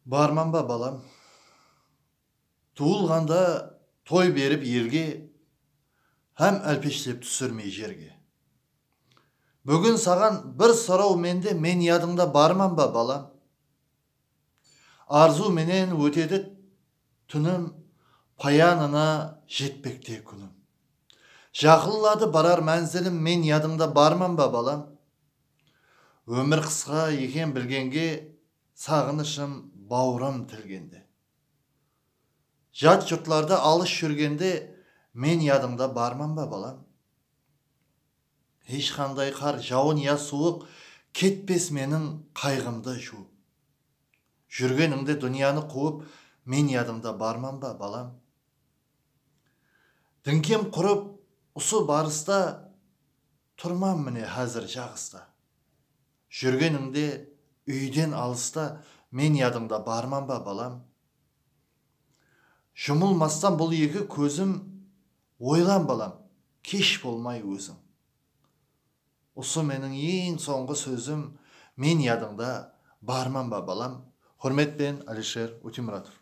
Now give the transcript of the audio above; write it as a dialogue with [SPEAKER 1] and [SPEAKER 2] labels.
[SPEAKER 1] Barman ba balam. Tuğulganda toy berip yerge, hem elpeşlep түсірмей жерге. Бүгін саған бір сұрау менде, мен ядыңда барман ба балам? Арзу менен өтеді түнім, паянына жетпекте күнім. Жақыллады барар мәнзілім, мен ядыңда барман ба балам? Өмір қысқа екен білгенге, сағынышым бауырым тілгенде. Жат жұртларда алыс жүргенде, мен ядыңда барман ба балам? Ешқандай қар, жауын я суық, кетпес менің қайғымды жуып. Жүргеніңде дүнияны қуып, мен ядыңда барман ба балам? Діңкем құрып, ұсы барыста, тұрмам міне хәзір жағыста. Жүргеніңде үйден алыста, мен ядыңда барман ба балам? Жұмылмастан бұл екі көзім, ойлан балам, кеш болмай өзің. Осы менің ең соңғы сөзім, мен ядыңда барман ба балам? Hürmetпен Алишер Утимуратов.